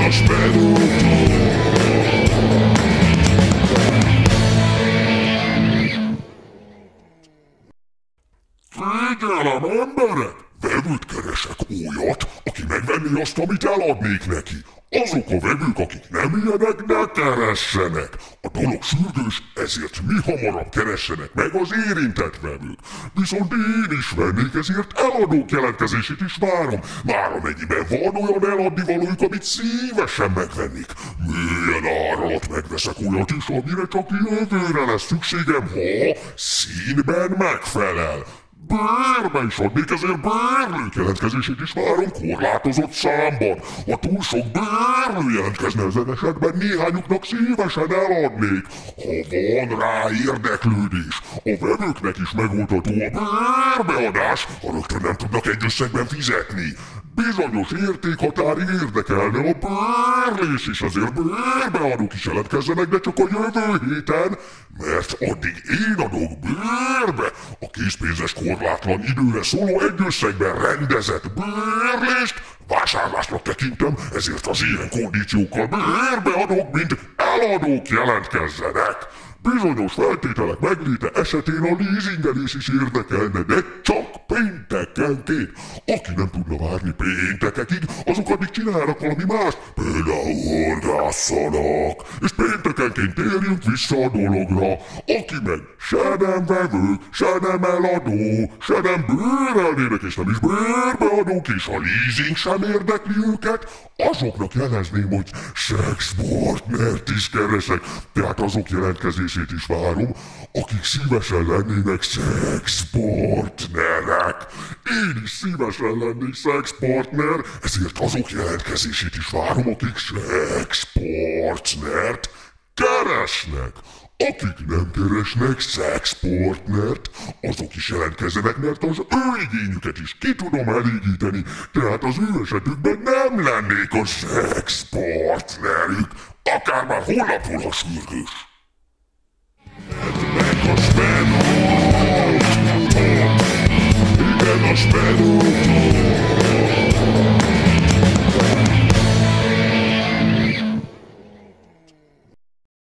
a spedótól. Figyelem, emberek! Vevőt keresek, olyat, aki megvenné azt, amit eladnék neki. Azok a vevők, akik nem ilyenek, ne keressenek. A dolog sürgős, ezért mi hamarabb keressenek meg az érintett vevők. Viszont én is vennék, ezért eladók jelentkezését is várom. Már amennyiben van olyan eladni valójuk, amit szívesen megvennék. Milyen ár alatt megveszek olyat is, amire csak jövőre lesz szükségem, ha színben megfelel. Bárbe is adnék, ezért bárlők jelentkezését is várom korlátozott számban. Ha túl sok bárlő jelentkezne ezen esetben, néhányuknak szívesen eladnék. Ha van rá érdeklődés, a vevőknek is megoldható a bárbeadás, ha rögtön nem tudnak egy összegben fizetni. Bizonyos értékhatár érdekelne a bárlés is, azért bérbeadók is jelentkezzenek, de csak a jövő héten, mert addig én adok bérbe a készpénzes korlátlan időre szóló egy összegben rendezett bérlést, vásárlásnak tekintem, ezért az ilyen kondíciókkal bérbeadók, mint eladók jelentkezzenek. Bizonyos feltételek megléte esetén a leasingelés is érdekelne, de csak péntekenként. Aki nem tudna várni péntekekig, azok addig csinálnak valami mást, például horgászanak. És péntekenként térjünk vissza a dologra. Aki meg se nem vevő, se nem eladó, se nem bérelnének és nem is bérbeadók, és a leasing sem érdekli őket, azoknak jelezném, hogy szexpartnert is keresek, tehát azok jelentkezését is várom, akik szívesen lennének szexpartnerek. Én is szívesen lennék szexpartner, ezért azok jelentkezését is várom, akik szexpartnert keresnek. Akik nem keresnek szexpartnert, azok is jelentkezzenek, mert az ő igényüket is ki tudom elégíteni, tehát az ő esetükben nem lennék a szexpartnerük, akár már holnapról, ha sürgős. Meg a spedótól, igen, a spedótól.